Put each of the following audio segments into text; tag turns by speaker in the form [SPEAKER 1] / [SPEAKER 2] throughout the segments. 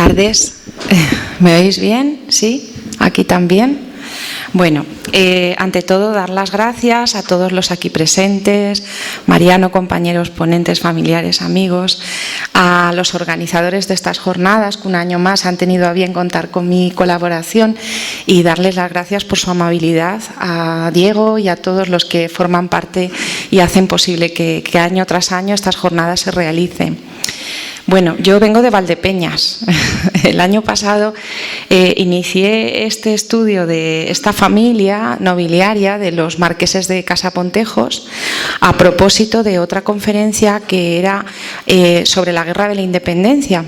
[SPEAKER 1] tardes. ¿Me oís bien? ¿Sí? ¿Aquí también? Bueno, ante todo dar las gracias a todos los aquí presentes, Mariano, compañeros, ponentes, familiares, amigos, a los organizadores de estas jornadas que un año más han tenido a bien contar con mi colaboración y darles las gracias por su amabilidad, a Diego y a todos los que forman parte y hacen posible que año tras año estas jornadas se realicen. Bueno, yo vengo de Valdepeñas. El año pasado inicié este estudio de esta familia nobiliaria de los marqueses de Casa Pontejos a propósito de otra conferencia que era sobre la Guerra de la Independencia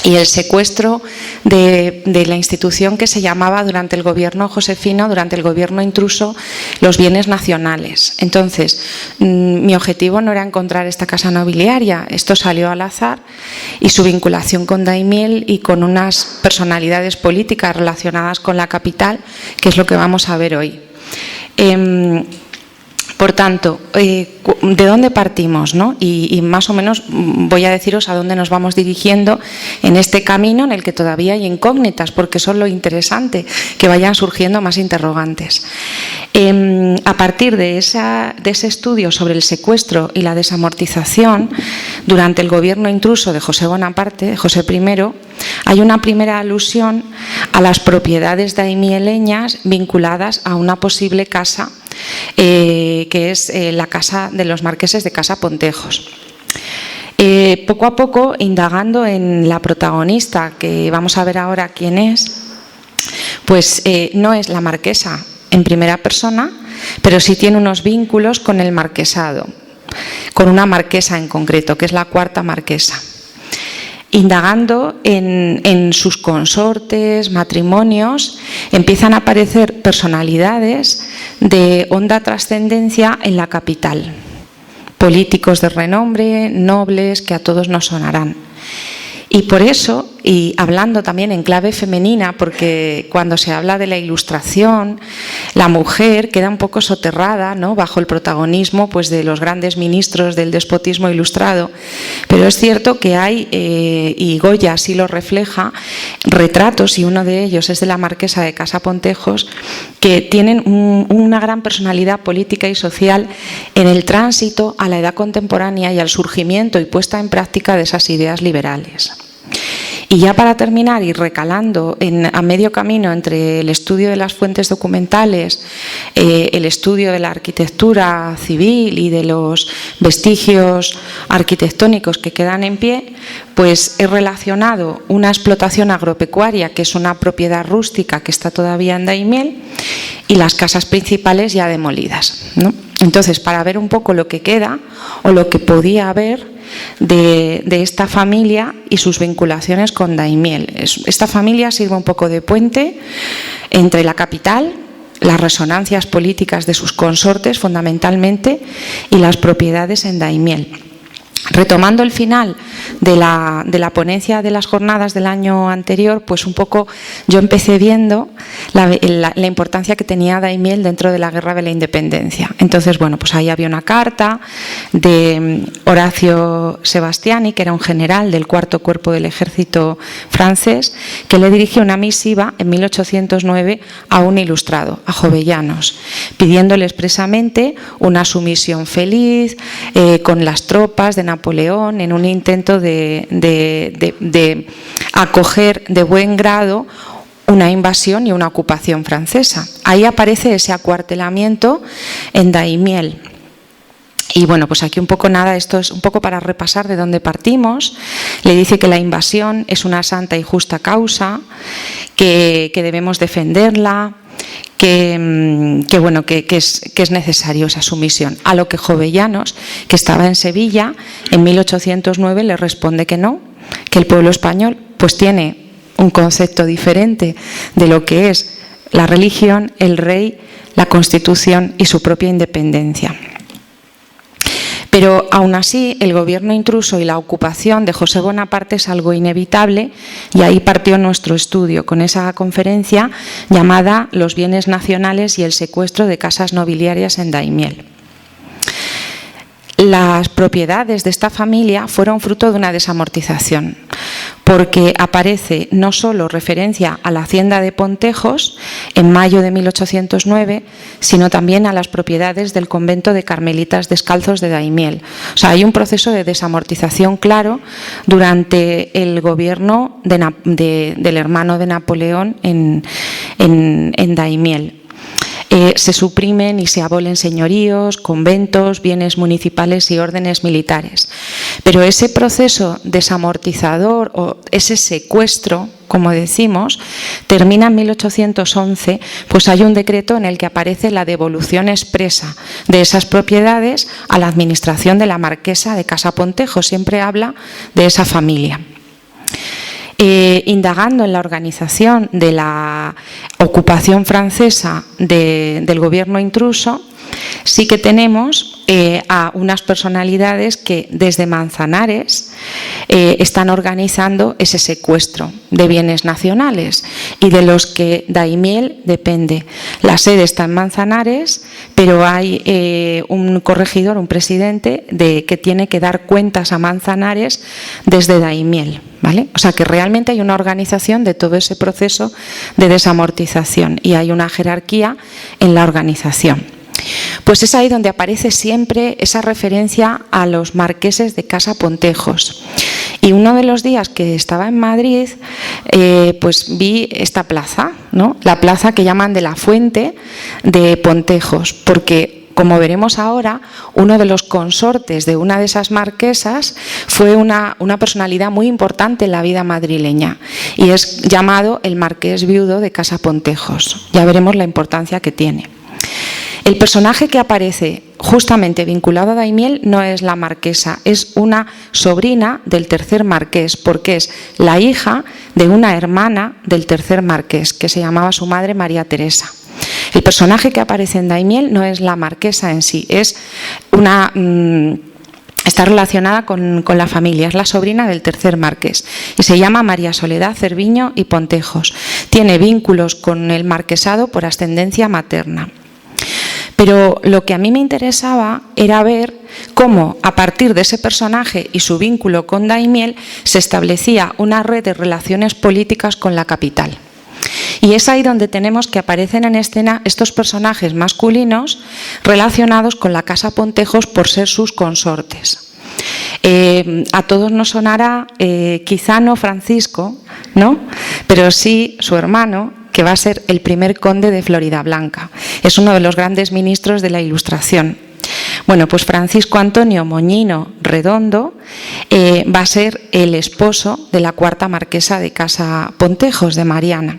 [SPEAKER 1] y el secuestro de la institución que se llamaba durante el gobierno josefino, durante el gobierno intruso, los bienes nacionales. Entonces, mi objetivo no era encontrar esta casa nobiliaria, esto salió al azar, y su vinculación con Daimiel y con unas personalidades políticas relacionadas con la capital, que es lo que vamos a ver hoy. Por tanto, ¿de dónde partimos, no? Y más o menos voy a deciros a dónde nos vamos dirigiendo en este camino en el que todavía hay incógnitas, porque eso es lo interesante, que vayan surgiendo más interrogantes. A partir de ese estudio sobre el secuestro y la desamortización durante el gobierno intruso de José Bonaparte, José I, hay una primera alusión a las propiedades daimieleñas vinculadas a una posible casa que es la casa de los marqueses de Casa Pontejos. Poco a poco, indagando en la protagonista, que vamos a ver ahora quién es, pues no es la marquesa en primera persona, pero sí tiene unos vínculos con el marquesado, con una marquesa en concreto, que es la cuarta marquesa. Indagando en sus consortes, matrimonios, empiezan a aparecer personalidades de honda trascendencia en la capital. Políticos de renombre, nobles, que a todos nos sonarán. Y por eso, y hablando también en clave femenina, porque cuando se habla de la Ilustración, la mujer queda un poco soterrada, ¿no?, bajo el protagonismo pues, de los grandes ministros del despotismo ilustrado. Pero es cierto que hay, y Goya así lo refleja, retratos, y uno de ellos es de la marquesa de Casa Pontejos, que tienen una gran personalidad política y social en el tránsito a la edad contemporánea y al surgimiento y puesta en práctica de esas ideas liberales. Y ya para terminar, y recalando a medio camino entre el estudio de las fuentes documentales, el estudio de la arquitectura civil y de los vestigios arquitectónicos que quedan en pie, pues he relacionado una explotación agropecuaria, que es una propiedad rústica que está todavía en Daimiel, y las casas principales ya demolidas, ¿no? Entonces, para ver un poco lo que queda o lo que podía haber de esta familia y sus vinculaciones con Daimiel. Esta familia sirve un poco de puente entre la capital, las resonancias políticas de sus consortes fundamentalmente y las propiedades en Daimiel. Retomando el final de la ponencia de las jornadas del año anterior, pues un poco yo empecé viendo la importancia que tenía Daimiel dentro de la Guerra de la Independencia. Entonces, bueno, pues ahí había una carta de Horacio Sebastiani, que era un general del cuarto cuerpo del ejército francés, que le dirigió una misiva en 1809 a un ilustrado, a Jovellanos, pidiéndole expresamente una sumisión feliz con las tropas de Napoleón en un intento de acoger de buen grado una invasión y una ocupación francesa. Ahí aparece ese acuartelamiento en Daimiel. Y bueno, pues aquí un poco nada, esto es un poco para repasar de dónde partimos. Le dice que la invasión es una santa y justa causa, que debemos defenderla, que es necesario esa sumisión. A lo que Jovellanos, que estaba en Sevilla, en 1809 le responde que no, que el pueblo español pues tiene un concepto diferente de lo que es la religión, el rey, la Constitución y su propia independencia. Pero aún así, el gobierno intruso y la ocupación de José Bonaparte es algo inevitable, y ahí partió nuestro estudio con esa conferencia llamada Los bienes nacionales y el secuestro de casas nobiliarias en Daimiel. Las propiedades de esta familia fueron fruto de una desamortización. porque aparece no solo referencia a la hacienda de Pontejos en mayo de 1809, sino también a las propiedades del convento de Carmelitas Descalzos de Daimiel. O sea, hay un proceso de desamortización claro durante el gobierno del hermano de Napoleón en Daimiel. Se suprimen y se abolen señoríos, conventos, bienes municipales y órdenes militares. Pero ese proceso desamortizador o ese secuestro, como decimos, termina en 1811, pues hay un decreto en el que aparece la devolución expresa de esas propiedades a la administración de la marquesa de Casa Pontejo. Siempre habla de esa familia. Indagando en la organización de la ocupación francesa del gobierno intruso, sí que tenemos a unas personalidades que desde Manzanares están organizando ese secuestro de bienes nacionales y de los que Daimiel depende. La sede está en Manzanares, pero hay un corregidor, un presidente, que tiene que dar cuentas a Manzanares desde Daimiel, ¿vale? O sea que realmente hay una organización de todo ese proceso de desamortización y hay una jerarquía en la organización. Pues es ahí donde aparece siempre esa referencia a los marqueses de Casa Pontejos. Y uno de los días que estaba en Madrid, pues vi esta plaza, ¿no? La plaza que llaman de la Fuente de Pontejos, porque, como veremos ahora, uno de los consortes de una de esas marquesas fue una personalidad muy importante en la vida madrileña y es llamado el marqués viudo de Casa Pontejos. Ya veremos la importancia que tiene. El personaje que aparece justamente vinculado a Daimiel no es la marquesa, es una sobrina del tercer marqués, porque es la hija de una hermana del tercer marqués, que se llamaba su madre María Teresa. El personaje que aparece en Daimiel no es la marquesa en sí, es está relacionada con la familia, es la sobrina del tercer marqués y se llama María Soledad Cerviño y Pontejos. Tiene vínculos con el marquesado por ascendencia materna. Pero lo que a mí me interesaba era ver cómo, a partir de ese personaje y su vínculo con Daimiel, se establecía una red de relaciones políticas con la capital. Y es ahí donde tenemos que aparecen en escena estos personajes masculinos relacionados con la Casa Pontejos por ser sus consortes. A todos nos sonará quizá no Francisco, ¿no? Pero sí su hermano, que va a ser el primer conde de Floridablanca. Es uno de los grandes ministros de la Ilustración. Bueno, pues Francisco Antonio Moñino Redondo va a ser el esposo de la cuarta marquesa de Casa Pontejos, de Mariana.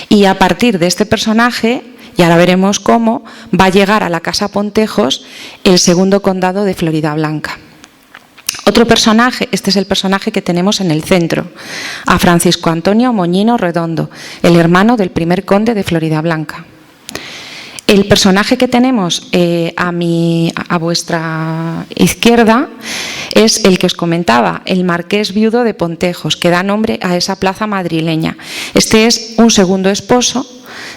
[SPEAKER 1] Y a partir de este personaje, y ahora veremos cómo, va a llegar a la Casa Pontejos el segundo condado de Floridablanca. Otro personaje, este es el personaje que tenemos en el centro, a Francisco Antonio Moñino Redondo, el hermano del primer conde de Floridablanca. El personaje que tenemos a vuestra izquierda es el que os comentaba, el marqués viudo de Pontejos, que da nombre a esa plaza madrileña. Este es un segundo esposo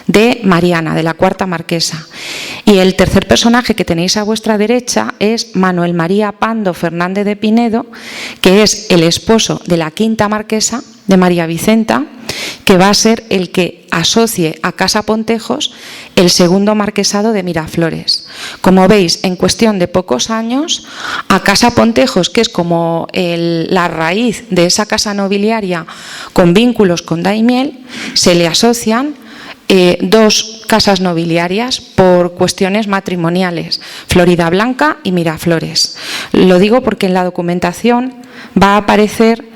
[SPEAKER 1] de Mariana, de la cuarta marquesa. Y el tercer personaje que tenéis a vuestra derecha es Manuel María Pando Fernández de Pinedo, que es el esposo de la quinta marquesa, de María Vicenta, que va a ser el que asocie a Casa Pontejos el segundo marquesado de Miraflores. Como veis, en cuestión de pocos años, a Casa Pontejos, que es como la raíz de esa casa nobiliaria con vínculos con Daimiel, se le asocian dos casas nobiliarias por cuestiones matrimoniales, Floridablanca y Miraflores. Lo digo porque en la documentación va a aparecer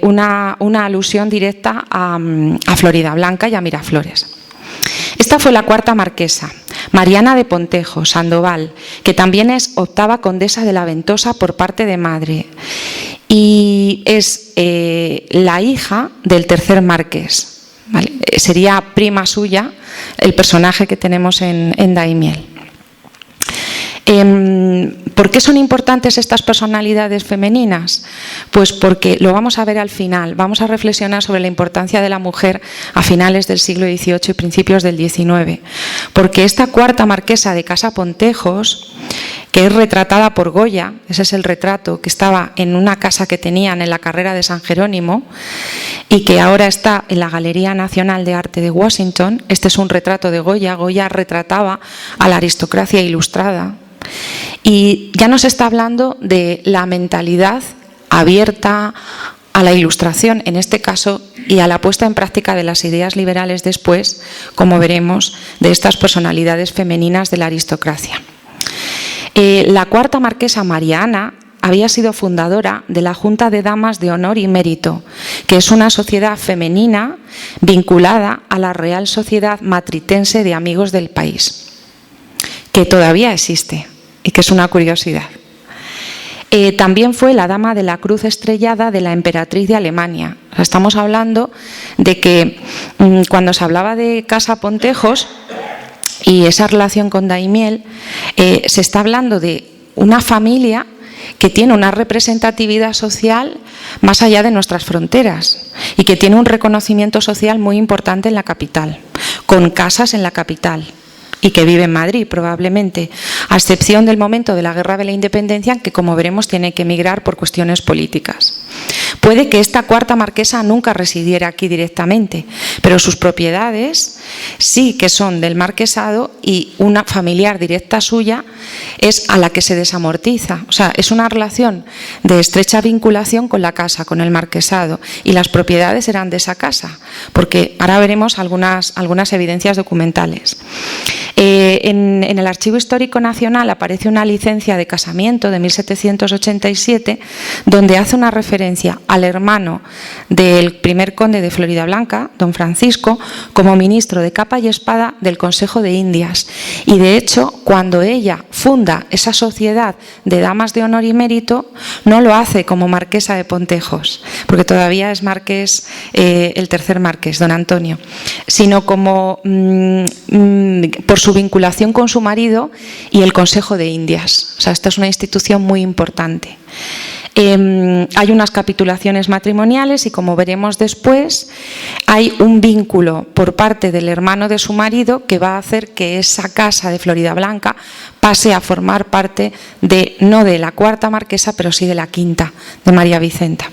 [SPEAKER 1] una alusión directa a Floridablanca y a Miraflores. Esta fue la cuarta marquesa, Mariana de Pontejos, Sandoval, que también es octava condesa de la Ventosa por parte de madre y es la hija del tercer marqués. ¿Vale? Sería prima suya el personaje que tenemos en Daimiel. ¿Por qué son importantes estas personalidades femeninas? Pues porque lo vamos a ver al final. Vamos a reflexionar sobre la importancia de la mujer a finales del siglo XVIII y principios del XIX. Porque esta cuarta marquesa de Casa Pontejos que es retratada por Goya. Ese es el retrato que estaba en una casa que tenían en la carrera de San Jerónimo y que ahora está en la Galería Nacional de Arte de Washington. Este es un retrato de Goya. Goya retrataba a la aristocracia ilustrada. Y ya nos está hablando de la mentalidad abierta a la Ilustración, en este caso, y a la puesta en práctica de las ideas liberales después, como veremos, de estas personalidades femeninas de la aristocracia. La cuarta marquesa María Ana había sido fundadora de la Junta de Damas de Honor y Mérito, que es una sociedad femenina vinculada a la Real Sociedad Matritense de Amigos del País, que todavía existe y que es una curiosidad. También fue la dama de la Cruz Estrellada de la emperatriz de Alemania. O sea, estamos hablando de que cuando se hablaba de Casa Pontejos y esa relación con Daimiel, se está hablando de una familia que tiene una representatividad social más allá de nuestras fronteras y que tiene un reconocimiento social muy importante en la capital, con casas en la capital, y que vive en Madrid probablemente, a excepción del momento de la Guerra de la Independencia, que como veremos tiene que emigrar por cuestiones políticas. Puede que esta cuarta marquesa nunca residiera aquí directamente, pero sus propiedades sí que son del marquesado y una familiar directa suya es a la que se desamortiza. O sea, es una relación de estrecha vinculación con la casa, con el marquesado, y las propiedades eran de esa casa, porque ahora veremos algunas evidencias documentales. En el Archivo Histórico Nacional aparece una licencia de casamiento de 1787 donde hace una referencia al hermano del primer conde de Floridablanca, don Francisco, como ministro de capa y espada del Consejo de Indias. Y de hecho, cuando ella funda esa sociedad de damas de honor y mérito, no lo hace como marquesa de Pontejos, porque todavía es marqués, el tercer marqués, don Antonio, sino como por su vinculación con su marido y el Consejo de Indias. O sea, esta es una institución muy importante. Hay unas capitulaciones matrimoniales y, como veremos después, hay un vínculo por parte del hermano de su marido que va a hacer que esa casa de Floridablanca pase a formar parte de, no de la cuarta marquesa, pero sí de la quinta, de María Vicenta.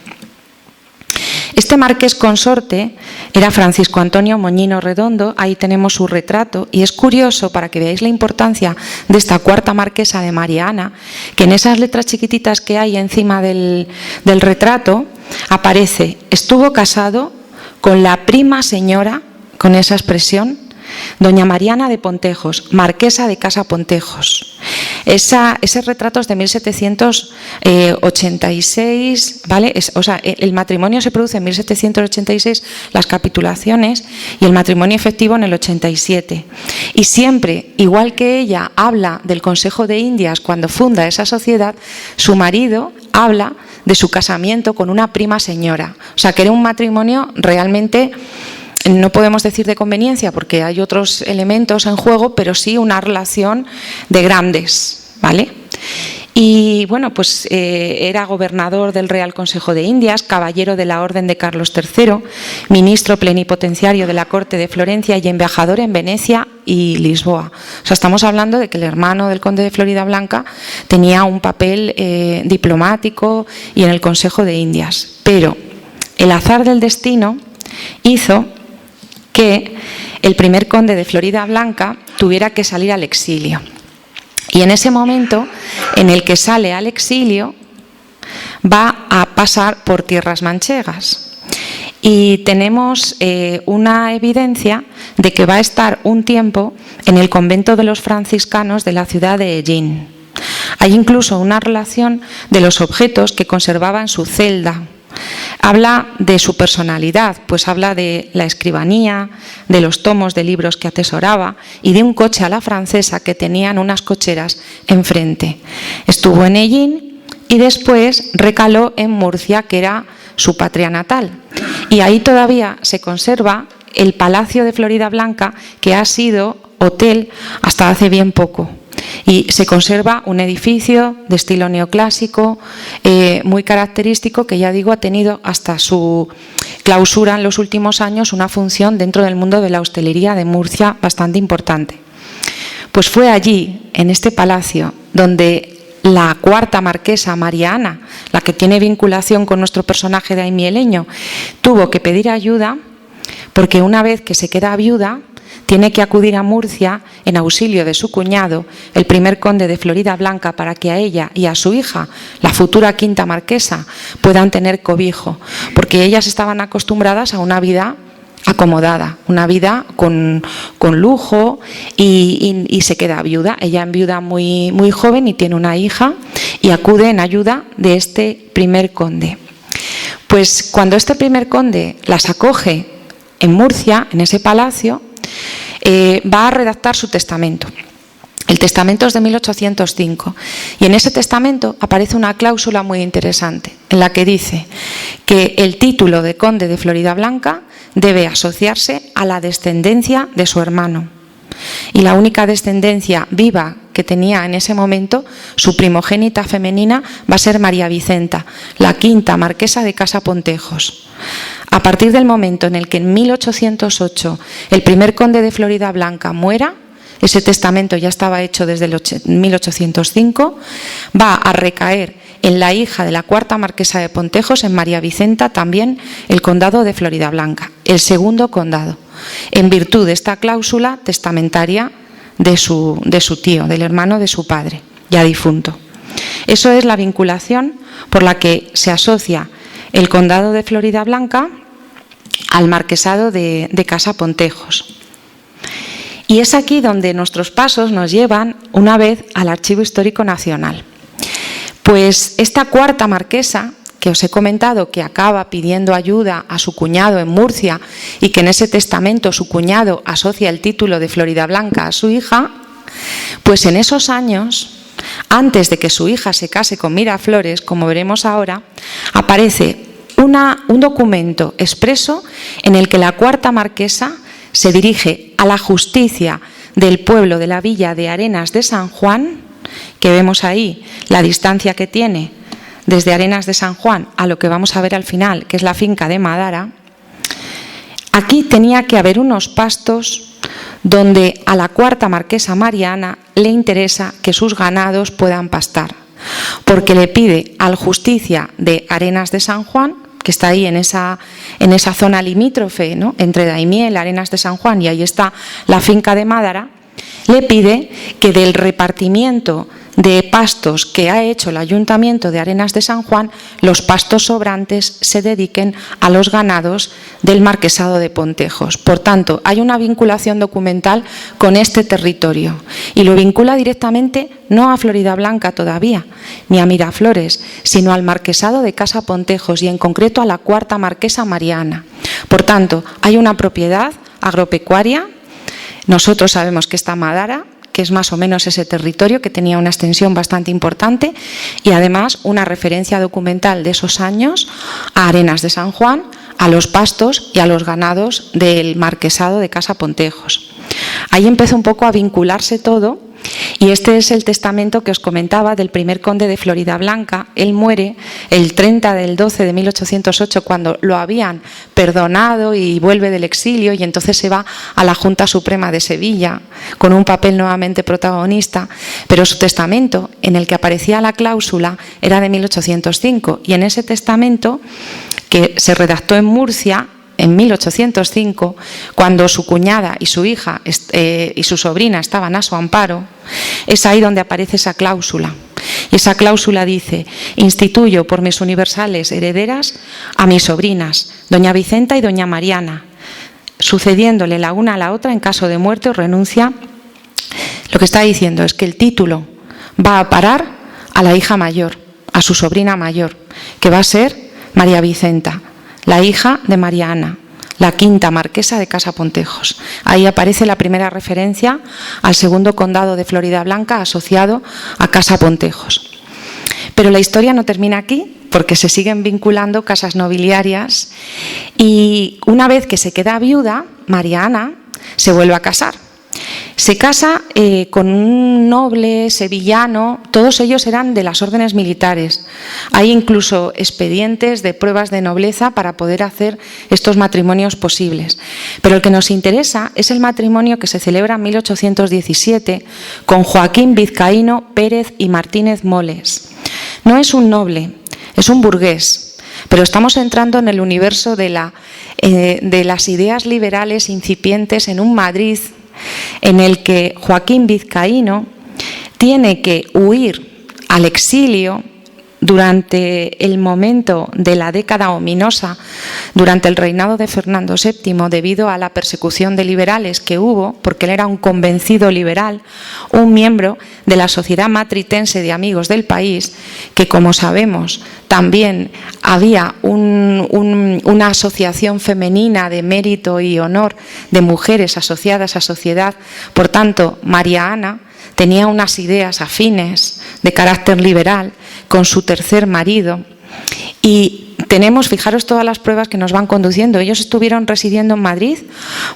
[SPEAKER 1] Este marqués consorte era Francisco Antonio Moñino Redondo. Ahí tenemos su retrato, y es curioso para que veáis la importancia de esta cuarta marquesa de María Ana, que en esas letras chiquititas que hay encima del retrato aparece: estuvo casado con la prima señora, con esa expresión, doña Mariana de Pontejos, marquesa de Casa Pontejos. Ese retrato es de 1786, ¿vale? O sea, el matrimonio se produce en 1786, las capitulaciones, y el matrimonio efectivo en el 87. Y siempre, igual que ella habla del Consejo de Indias cuando funda esa sociedad, su marido habla de su casamiento con una prima señora. O sea, que era un matrimonio realmente, no podemos decir de conveniencia porque hay otros elementos en juego, pero sí una relación de grandes, ¿vale? Y bueno, pues era gobernador del Real Consejo de Indias, caballero de la Orden de Carlos III, ministro plenipotenciario de la Corte de Florencia y embajador en Venecia y Lisboa. O sea, estamos hablando de que el hermano del conde de Floridablanca tenía un papel diplomático y en el Consejo de Indias. Pero el azar del destino hizo que el primer conde de Floridablanca tuviera que salir al exilio. Y en ese momento en el que sale al exilio va a pasar por tierras manchegas. Y tenemos una evidencia de que va a estar un tiempo en el convento de los franciscanos de la ciudad de Hellín. Hay incluso una relación de los objetos que conservaba en su celda. Habla de su personalidad, pues habla de la escribanía, de los tomos de libros que atesoraba y de un coche a la francesa que tenían unas cocheras enfrente. Estuvo en Hellín y después recaló en Murcia, que era su patria natal. Y ahí todavía se conserva el Palacio de Floridablanca, que ha sido hotel hasta hace bien poco. Y se conserva un edificio de estilo neoclásico, muy característico, que ya digo ha tenido hasta su clausura en los últimos años una función dentro del mundo de la hostelería de Murcia bastante importante. Pues fue allí, en este palacio, donde la cuarta marquesa, María Ana, la que tiene vinculación con nuestro personaje de Aimieleño, tuvo que pedir ayuda porque una vez que se queda viuda, tiene que acudir a Murcia en auxilio de su cuñado, el primer conde de Floridablanca, para que a ella y a su hija, la futura quinta marquesa, puedan tener cobijo, porque ellas estaban acostumbradas a una vida acomodada, una vida con lujo y se queda viuda. Ella enviuda muy joven y tiene una hija y acude en ayuda de este primer conde. Pues cuando este primer conde las acoge en Murcia, en ese palacio, va a redactar su testamento. El testamento es de 1805 y en ese testamento aparece una cláusula muy interesante en la que dice que el título de conde de Floridablanca debe asociarse a la descendencia de su hermano. Y la única descendencia viva que tenía en ese momento, su primogénita femenina, va a ser María Vicenta, la quinta marquesa de Casa Pontejos. A partir del momento en el que en 1808 el primer conde de Floridablanca muera, ese testamento ya estaba hecho desde el 1805, va a recaer en la hija de la cuarta marquesa de Pontejos, en María Vicenta, también el condado de Floridablanca, el segundo condado, en virtud de esta cláusula testamentaria de su tío, del hermano de su padre, ya difunto. Eso es la vinculación por la que se asocia el condado de Floridablanca al marquesado de Casa Pontejos. Y es aquí donde nuestros pasos nos llevan una vez al Archivo Histórico Nacional. Pues esta cuarta marquesa, que os he comentado que acaba pidiendo ayuda a su cuñado en Murcia y que en ese testamento su cuñado asocia el título de Floridablanca a su hija, pues en esos años, antes de que su hija se case con Miraflores, como veremos ahora, aparece un documento expreso en el que la cuarta marquesa se dirige a la justicia del pueblo de la villa de Arenas de San Juan, que vemos ahí la distancia que tiene desde Arenas de San Juan a lo que vamos a ver al final, que es la finca de Madara. Aquí tenía que haber unos pastos donde a la cuarta marquesa María Ana le interesa que sus ganados puedan pastar, porque le pide al justicia de Arenas de San Juan, que está ahí en esa zona limítrofe, ¿no?, entre Daimiel, Arenas de San Juan, y ahí está la finca de Madara, le pide que del repartimiento de pastos que ha hecho el Ayuntamiento de Arenas de San Juan, los pastos sobrantes se dediquen a los ganados del Marquesado de Pontejos. Por tanto, hay una vinculación documental con este territorio y lo vincula directamente no a Floridablanca todavía, ni a Miraflores, sino al Marquesado de Casa Pontejos y en concreto a la cuarta marquesa María Ana. Por tanto, hay una propiedad agropecuaria. Nosotros sabemos que está Madara, que es más o menos ese territorio que tenía una extensión bastante importante, y además una referencia documental de esos años a Arenas de San Juan, a los pastos y a los ganados del Marquesado de Casa Pontejos. Ahí empezó un poco a vincularse todo. Y este es el testamento que os comentaba del primer conde de Floridablanca. Él muere el 30 del 12 de 1808 cuando lo habían perdonado y vuelve del exilio y entonces se va a la Junta Suprema de Sevilla con un papel nuevamente protagonista, pero su testamento en el que aparecía la cláusula era de 1805 y en ese testamento que se redactó en Murcia en 1805, cuando su cuñada y su hija y su sobrina estaban a su amparo, es ahí donde aparece esa cláusula. Y esa cláusula dice: instituyo por mis universales herederas a mis sobrinas, doña Vicenta y doña Mariana, sucediéndole la una a la otra en caso de muerte o renuncia. Lo que está diciendo es que el título va a parar a la hija mayor, a su sobrina mayor, que va a ser María Vicenta, la hija de María Ana, la quinta marquesa de Casa Pontejos. Ahí aparece la primera referencia al segundo condado de Floridablanca asociado a Casa Pontejos. Pero la historia no termina aquí, porque se siguen vinculando casas nobiliarias y una vez que se queda viuda, María Ana se vuelve a casar. Se casa con un noble sevillano, todos ellos eran de las órdenes militares. Hay incluso expedientes de pruebas de nobleza para poder hacer estos matrimonios posibles. Pero el que nos interesa es el matrimonio que se celebra en 1817 con Joaquín Vizcaíno Pérez y Martínez Moles. No es un noble, es un burgués, pero estamos entrando en el universo de las ideas liberales incipientes en un Madrid en el que Joaquín Vizcaíno tiene que huir al exilio durante el momento de la década ominosa, durante el reinado de Fernando VII, debido a la persecución de liberales que hubo, porque él era un convencido liberal, un miembro de la Sociedad Matritense de Amigos del País, que, como sabemos, también había una asociación femenina de mérito y honor de mujeres asociadas a sociedad. Por tanto, María Ana tenía unas ideas afines de carácter liberal con su tercer marido. Y tenemos, fijaros todas las pruebas que nos van conduciendo. Ellos estuvieron residiendo en Madrid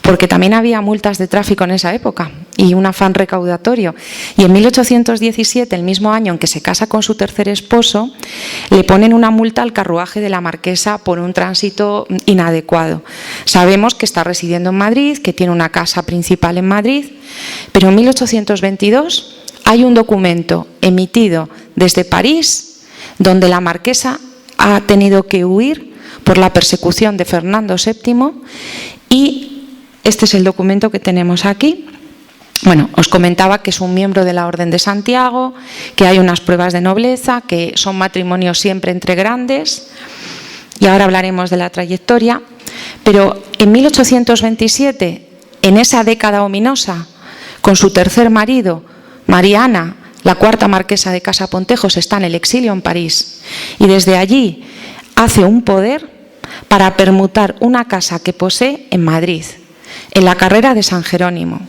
[SPEAKER 1] porque también había multas de tráfico en esa época y un afán recaudatorio. Y en 1817, el mismo año en que se casa con su tercer esposo, le ponen una multa al carruaje de la marquesa por un tránsito inadecuado. Sabemos que está residiendo en Madrid, que tiene una casa principal en Madrid, pero en 1822 hay un documento emitido desde París donde la marquesa ha tenido que huir por la persecución de Fernando VII y este es el documento que tenemos aquí. Bueno, os comentaba que es un miembro de la Orden de Santiago, que hay unas pruebas de nobleza, que son matrimonios siempre entre grandes y ahora hablaremos de la trayectoria. Pero en 1827, en esa década ominosa, con su tercer marido, María Ana, la cuarta marquesa de Casa Pontejos, está en el exilio en París y desde allí hace un poder para permutar una casa que posee en Madrid, en la carrera de San Jerónimo.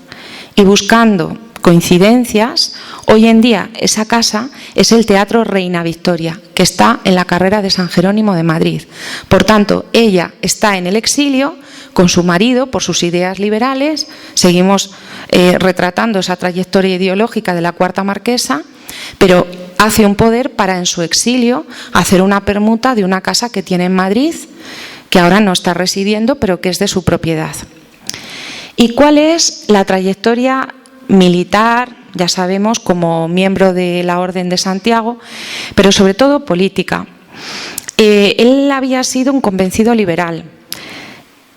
[SPEAKER 1] Y buscando coincidencias, hoy en día esa casa es el Teatro Reina Victoria, que está en la carrera de San Jerónimo de Madrid. Por tanto, ella está en el exilio con su marido por sus ideas liberales. Seguimos retratando esa trayectoria ideológica de la cuarta marquesa, pero hace un poder para en su exilio hacer una permuta de una casa que tiene en Madrid, que ahora no está residiendo, pero que es de su propiedad. ¿Y cuál es la trayectoria militar? Ya sabemos, como miembro de la Orden de Santiago, pero sobre todo política. Él había sido un convencido liberal,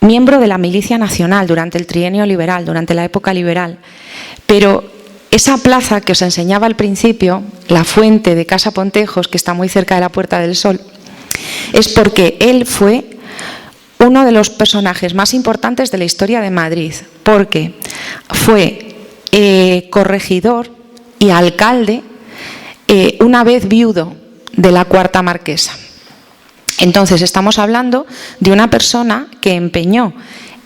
[SPEAKER 1] miembro de la Milicia Nacional durante el trienio liberal, durante la época liberal, pero esa plaza que os enseñaba al principio, la fuente de Casa Pontejos, que está muy cerca de la Puerta del Sol, es porque él fue uno de los personajes más importantes de la historia de Madrid, porque fue corregidor y alcalde una vez viudo de la cuarta marquesa. Entonces estamos hablando de una persona que empeñó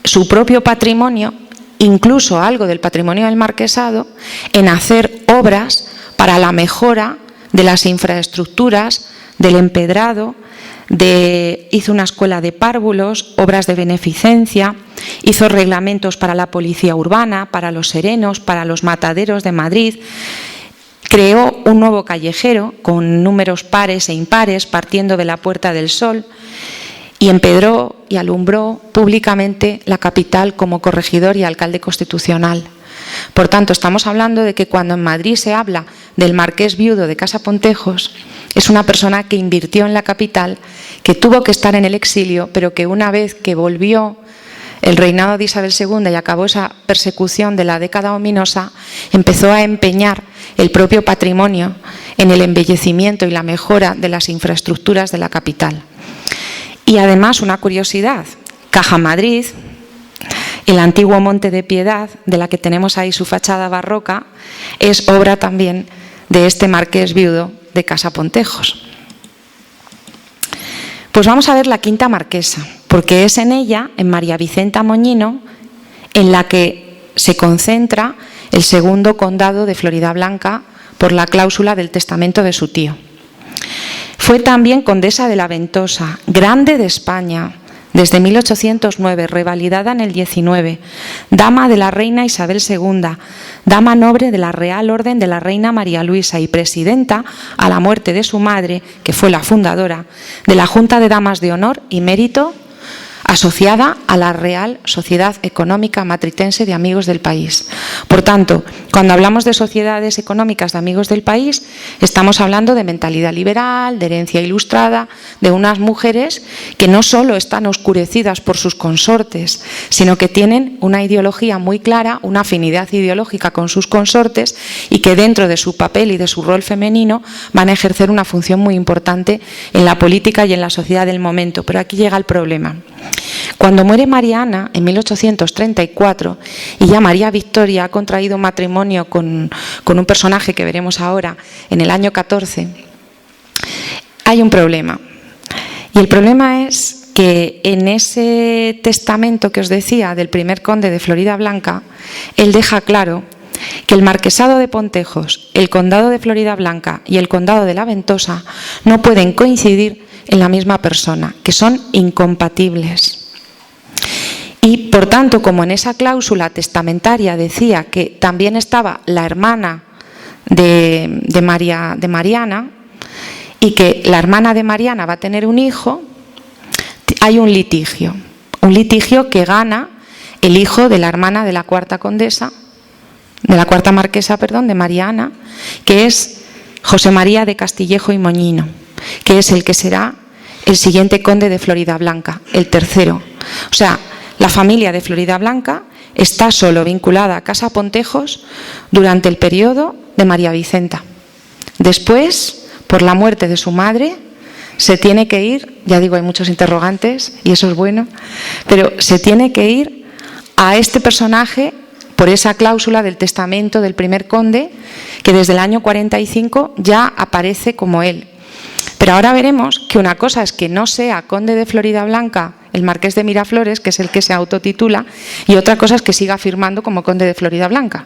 [SPEAKER 1] su propio patrimonio, incluso algo del patrimonio del marquesado, en hacer obras para la mejora de las infraestructuras, del empedrado, hizo una escuela de párvulos, obras de beneficencia, hizo reglamentos para la policía urbana, para los serenos, para los mataderos de Madrid. Creó un nuevo callejero con números pares e impares partiendo de la Puerta del Sol y empedró y alumbró públicamente la capital como corregidor y alcalde constitucional. Por tanto, estamos hablando de que cuando en Madrid se habla del marqués viudo de Casa Pontejos, es una persona que invirtió en la capital, que tuvo que estar en el exilio, pero que una vez que volvió el reinado de Isabel II y acabó esa persecución de la década ominosa, empezó a empeñar el propio patrimonio en el embellecimiento y la mejora de las infraestructuras de la capital. Y además, una curiosidad, Caja Madrid, el antiguo Monte de Piedad, de la que tenemos ahí su fachada barroca, es obra también de este marqués viudo de Casa Pontejos. Pues vamos a ver la quinta marquesa, porque es en ella, en María Vicenta Moñino, en la que se concentra el segundo condado de Floridablanca por la cláusula del testamento de su tío. Fue también condesa de la Ventosa, grande de España, desde 1809, revalidada en el 19, dama de la reina Isabel II, dama noble de la Real Orden de la Reina María Luisa y presidenta, a la muerte de su madre, que fue la fundadora, de la Junta de Damas de Honor y Mérito, asociada a la Real Sociedad Económica Matritense de Amigos del País. Por tanto, cuando hablamos de sociedades económicas de amigos del país, estamos hablando de mentalidad liberal, de herencia ilustrada, de unas mujeres que no solo están oscurecidas por sus consortes, sino que tienen una ideología muy clara, una afinidad ideológica con sus consortes y que dentro de su papel y de su rol femenino van a ejercer una función muy importante en la política y en la sociedad del momento. Pero aquí llega el problema. Cuando muere María Ana en 1834 y ya María Victoria ha contraído matrimonio con un personaje que veremos ahora en el año 14, hay un problema. Y el problema es que en ese testamento que os decía del primer conde de Floridablanca, él deja claro que el marquesado de Pontejos, el condado de Floridablanca y el condado de la Ventosa no pueden coincidir en la misma persona, que son incompatibles. Y, por tanto, como en esa cláusula testamentaria decía que también estaba la hermana de Mariana y que la hermana de Mariana va a tener un hijo, hay un litigio que gana el hijo de la hermana de la cuarta marquesa, de Mariana, que es José María de Castillejo y Moñino, que es el que será el siguiente conde de Floridablanca, el tercero. O sea, la familia de Floridablanca está solo vinculada a Casa Pontejos durante el periodo de María Vicenta. Después, por la muerte de su madre, se tiene que ir, ya digo, hay muchos interrogantes y eso es bueno, pero se tiene que ir a este personaje por esa cláusula del testamento del primer conde, que desde el año 45 ya aparece como él. Pero ahora veremos que una cosa es que no sea conde de Floridablanca el marqués de Miraflores, que es el que se autotitula, y otra cosa es que siga firmando como conde de Floridablanca.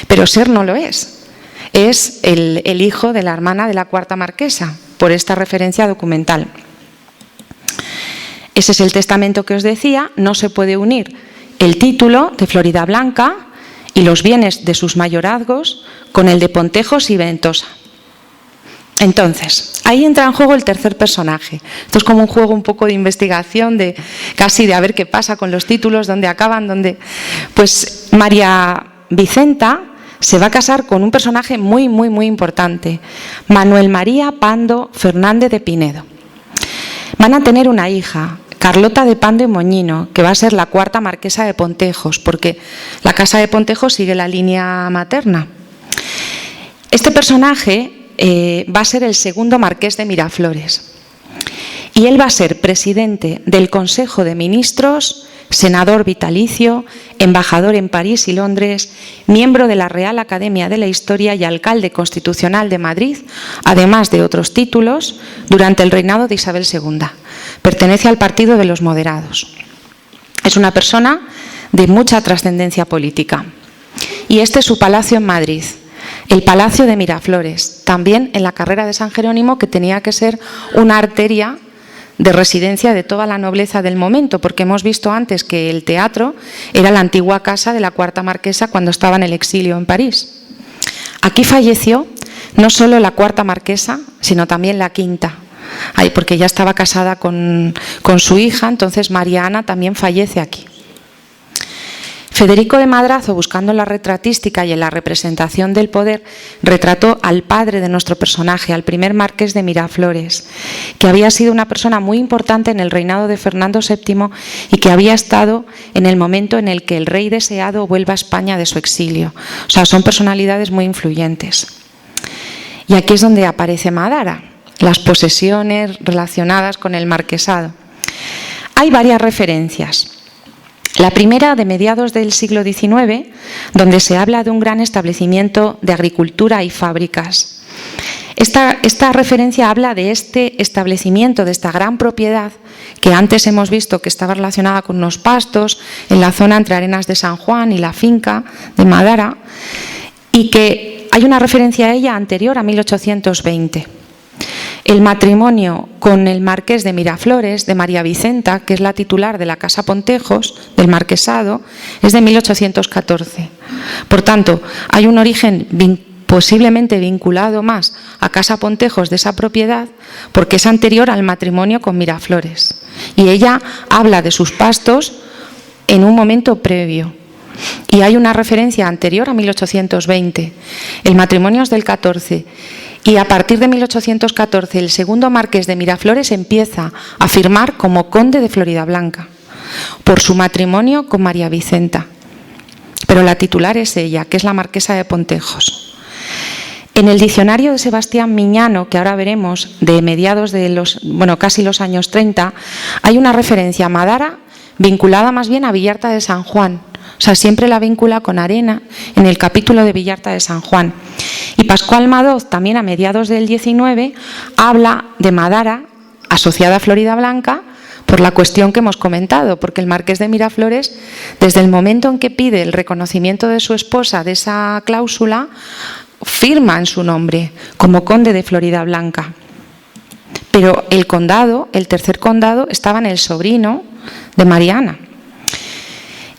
[SPEAKER 1] Pero ser no lo es. Es el hijo de la hermana de la cuarta marquesa, por esta referencia documental. Ese es el testamento que os decía. No se puede unir el título de Floridablanca y los bienes de sus mayorazgos con el de Pontejos y Ventosa. Entonces, ahí entra en juego el tercer personaje. Esto es como un juego un poco de investigación, casi de a ver qué pasa con los títulos, dónde acaban, dónde... Pues María Vicenta se va a casar con un personaje muy, muy, muy importante, Manuel María Pando Fernández de Pinedo. Van a tener una hija, Carlota de Pando y Moñino, que va a ser la cuarta marquesa de Pontejos, porque la casa de Pontejos sigue la línea materna. Este personaje va a ser el segundo marqués de Miraflores y él va a ser presidente del Consejo de Ministros, senador vitalicio, embajador en París y Londres, miembro de la Real Academia de la Historia y alcalde constitucional de Madrid, además de otros títulos, durante el reinado de Isabel II. Pertenece al Partido de los Moderados. Es una persona de mucha trascendencia política. Y este es su palacio en Madrid, el Palacio de Miraflores, también en la carrera de San Jerónimo, que tenía que ser una arteria de residencia de toda la nobleza del momento, porque hemos visto antes que el teatro era la antigua casa de la cuarta marquesa cuando estaba en el exilio en París. Aquí falleció no solo la cuarta marquesa, sino también la quinta, porque ya estaba casada con su hija, entonces María Ana también fallece aquí. Federico de Madrazo, buscando en la retratística y en la representación del poder, retrató al padre de nuestro personaje, al primer marqués de Miraflores, que había sido una persona muy importante en el reinado de Fernando VII y que había estado en el momento en el que el rey deseado vuelva a España de su exilio. O sea, son personalidades muy influyentes. Y aquí es donde aparece Madara, las posesiones relacionadas con el marquesado. Hay varias referencias. La primera, de mediados del siglo XIX, donde se habla de un gran establecimiento de agricultura y fábricas. Esta referencia habla de este establecimiento, de esta gran propiedad que antes hemos visto que estaba relacionada con unos pastos en la zona entre Arenas de San Juan y la finca de Madara, y que hay una referencia a ella anterior a 1820. El matrimonio con el marqués de Miraflores, de María Vicenta, que es la titular de la Casa Pontejos, del marquesado, es de 1814. Por tanto, hay un origen posiblemente vinculado más a Casa Pontejos de esa propiedad, porque es anterior al matrimonio con Miraflores. Y ella habla de sus pastos en un momento previo. Y hay una referencia anterior a 1820. El matrimonio es del 14. Y a partir de 1814, el segundo marqués de Miraflores empieza a firmar como conde de Floridablanca por su matrimonio con María Vicenta. Pero la titular es ella, que es la marquesa de Pontejos. En el diccionario de Sebastián Miñano, que ahora veremos, de mediados de casi los años 30, hay una referencia a Madara vinculada más bien a Villarta de San Juan. O sea, siempre la vincula con Arena en el capítulo de Villarta de San Juan. Y Pascual Madoz, también a mediados del 19, habla de Madara asociada a Floridablanca por la cuestión que hemos comentado, porque el marqués de Miraflores, desde el momento en que pide el reconocimiento de su esposa de esa cláusula, firma en su nombre como conde de Floridablanca. Pero el condado, el tercer condado, estaba en el sobrino de Mariana.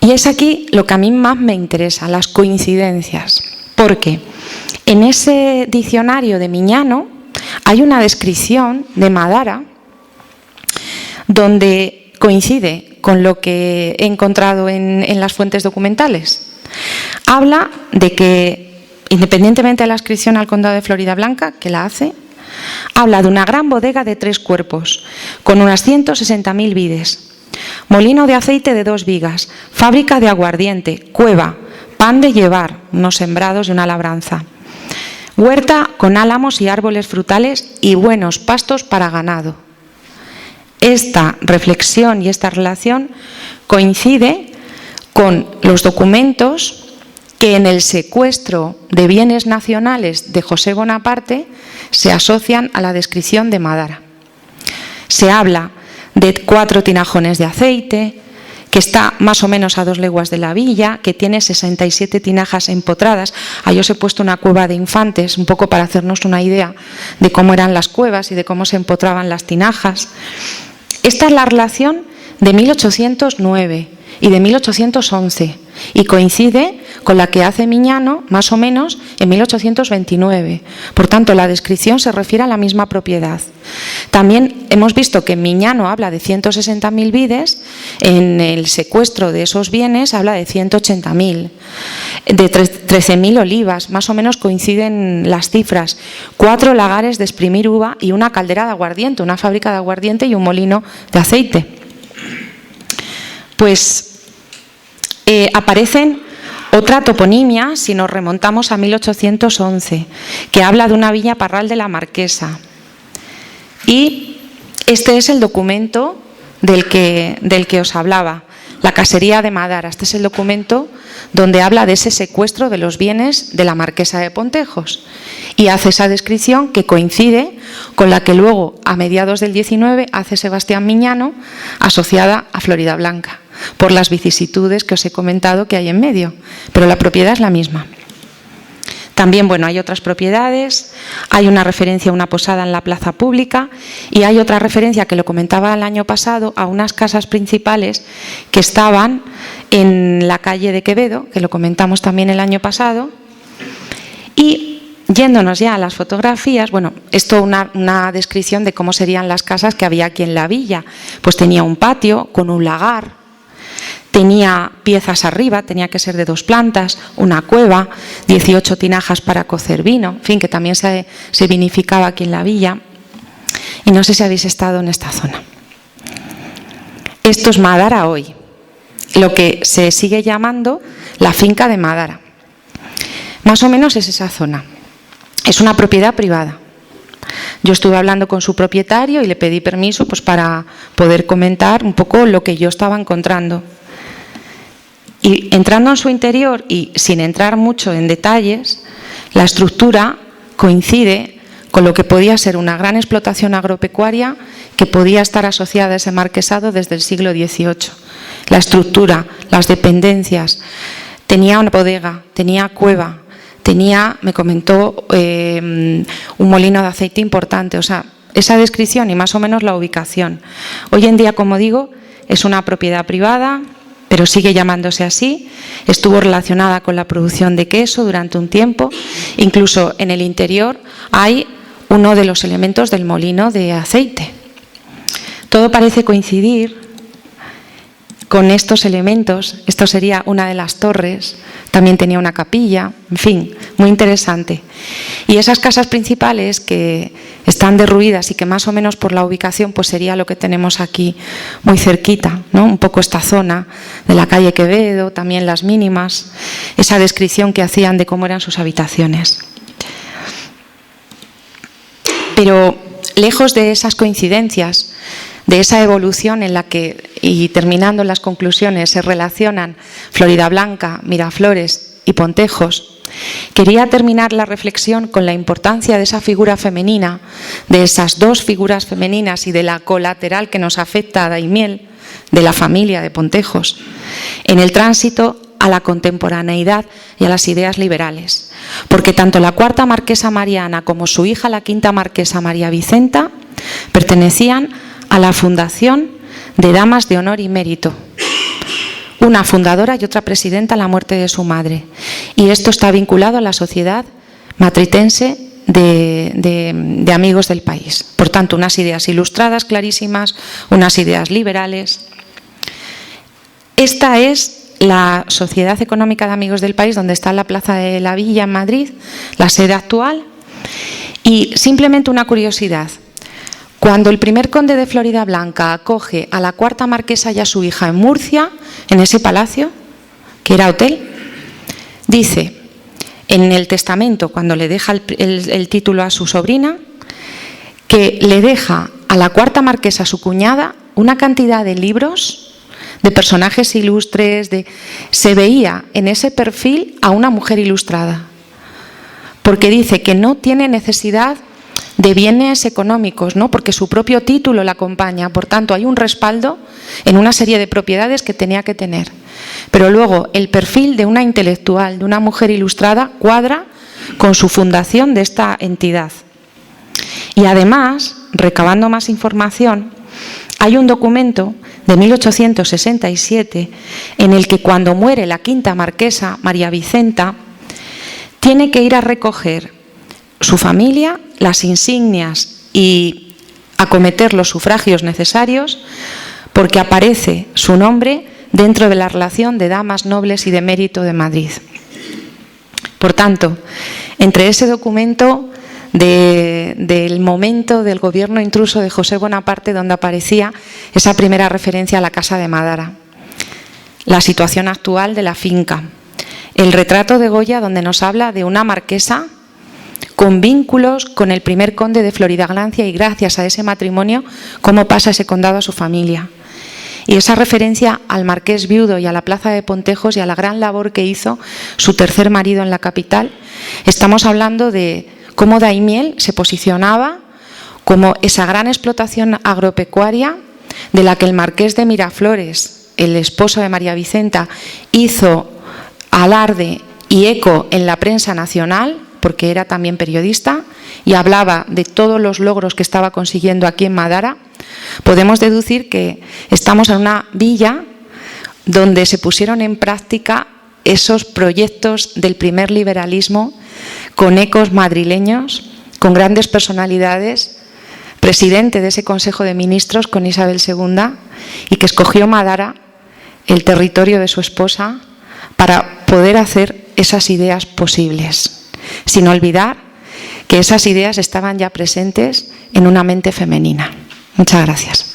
[SPEAKER 1] Y es aquí lo que a mí más me interesa, las coincidencias. Porque en ese diccionario de Miñano hay una descripción de Madara donde coincide con lo que he encontrado en las fuentes documentales. Habla de que, independientemente de la adscripción al condado de Floridablanca, que la hace, habla de una gran bodega de 3 cuerpos, con unas 160.000 vides, molino de aceite de 2 vigas, fábrica de aguardiente, cueva, pan de llevar, unos sembrados y una labranza, huerta con álamos y árboles frutales y buenos pastos para ganado. Esta reflexión y esta relación coincide con los documentos que en el secuestro de bienes nacionales de José Bonaparte se asocian a la descripción de Madara. Se habla de 4 tinajones de aceite, que está más o menos a 2 leguas de la villa, que tiene 67 tinajas empotradas. Ahí os he puesto una cueva de infantes, un poco para hacernos una idea de cómo eran las cuevas y de cómo se empotraban las tinajas. Esta es la relación de 1809 y de 1811 y coincide con la que hace Miñano más o menos en 1829. Por tanto, la descripción se refiere a la misma propiedad. También hemos visto que Miñano habla de 160.000 vides, en el secuestro de esos bienes habla de 180.000, de 13.000 olivas, más o menos coinciden las cifras, 4 lagares de exprimir uva y una caldera de aguardiente, una fábrica de aguardiente y un molino de aceite. Pues aparecen otra toponimia, si nos remontamos a 1811, que habla de una villa parral de la Marquesa. Y este es el documento del que os hablaba, la casería de Madara. Este es el documento donde habla de ese secuestro de los bienes de la Marquesa de Pontejos. Y hace esa descripción que coincide con la que luego, a mediados del 19, hace Sebastián Miñano, asociada a Floridablanca, por las vicisitudes que os he comentado que hay en medio, pero la propiedad es la misma. También, hay otras propiedades, hay una referencia a una posada en la plaza pública y hay otra referencia que lo comentaba el año pasado a unas casas principales que estaban en la calle de Quevedo, que lo comentamos también el año pasado. Y yéndonos ya a las fotografías, esto una descripción de cómo serían las casas que había aquí en la villa. Pues tenía un patio con un lagar, tenía piezas arriba, tenía que ser de 2 plantas, una cueva, 18 tinajas para cocer vino, en fin, que también se vinificaba aquí en la villa. Y no sé si habéis estado en esta zona. Esto es Madara hoy, lo que se sigue llamando la finca de Madara. Más o menos es esa zona. Es una propiedad privada. Yo estuve hablando con su propietario y le pedí permiso para poder comentar un poco lo que yo estaba encontrando. Y entrando en su interior y sin entrar mucho en detalles, la estructura coincide con lo que podía ser una gran explotación agropecuaria que podía estar asociada a ese marquesado desde el siglo XVIII. La estructura, las dependencias, tenía una bodega, tenía cueva, tenía, me comentó, un molino de aceite importante. O sea, esa descripción y más o menos la ubicación. Hoy en día, como digo, es una propiedad privada, pero sigue llamándose así. Estuvo relacionada con la producción de queso durante un tiempo. Incluso en el interior hay uno de los elementos del molino de aceite. Todo parece coincidir con estos elementos. Esto sería una de las torres, también tenía una capilla, en fin, muy interesante. Y esas casas principales que están derruidas y que más o menos por la ubicación pues sería lo que tenemos aquí muy cerquita, ¿no? Un poco esta zona de la calle Quevedo, también las mínimas, esa descripción que hacían de cómo eran sus habitaciones. Pero lejos de esas coincidencias, de esa evolución en la que, y terminando las conclusiones, se relacionan Floridablanca, Miraflores y Pontejos, quería terminar la reflexión con la importancia de esa figura femenina, de esas dos figuras femeninas y de la colateral que nos afecta a Daimiel, de la familia de Pontejos, en el tránsito a la contemporaneidad y a las ideas liberales. Porque tanto la cuarta marquesa Mariana como su hija, la quinta marquesa María Vicenta, pertenecían a la fundación de Damas de Honor y Mérito, una fundadora y otra presidenta a la muerte de su madre. Y esto está vinculado a la sociedad matritense de amigos del país. Por tanto, unas ideas ilustradas clarísimas, unas ideas liberales. Esta es la Sociedad Económica de Amigos del País, donde está la Plaza de la Villa en Madrid, la sede actual. Y simplemente una curiosidad. Cuando el primer conde de Floridablanca acoge a la cuarta marquesa y a su hija en Murcia, en ese palacio, que era hotel, dice en el testamento, cuando le deja el título a su sobrina, que le deja a la cuarta marquesa, su cuñada, una cantidad de libros, de personajes ilustres, se veía en ese perfil a una mujer ilustrada, porque dice que no tiene necesidad de bienes económicos, ¿no? Porque su propio título la acompaña, por tanto hay un respaldo en una serie de propiedades que tenía que tener. Pero luego el perfil de una intelectual, de una mujer ilustrada, cuadra con su fundación de esta entidad. Y además, recabando más información, hay un documento de 1867 en el que cuando muere la quinta marquesa, María Vicenta, tiene que ir a recoger su familia, las insignias y acometer los sufragios necesarios, porque aparece su nombre dentro de la relación de damas nobles y de mérito de Madrid. Por tanto, entre ese documento del momento del gobierno intruso de José Bonaparte, donde aparecía esa primera referencia a la Casa de Madara, la situación actual de la finca, el retrato de Goya, donde nos habla de una marquesa con vínculos con el primer conde de Floridablanca y gracias a ese matrimonio, cómo pasa ese condado a su familia. Y esa referencia al marqués viudo y a la plaza de Pontejos y a la gran labor que hizo su tercer marido en la capital. Estamos hablando de cómo Daimiel se posicionaba como esa gran explotación agropecuaria de la que el marqués de Miraflores, el esposo de María Vicenta, hizo alarde y eco en la prensa nacional, porque era también periodista y hablaba de todos los logros que estaba consiguiendo aquí en Madara. Podemos deducir que estamos en una villa donde se pusieron en práctica esos proyectos del primer liberalismo con ecos madrileños, con grandes personalidades, presidente de ese Consejo de Ministros con Isabel II, y que escogió Madara, el territorio de su esposa, para poder hacer esas ideas posibles, sin olvidar que esas ideas estaban ya presentes en una mente femenina. Muchas gracias.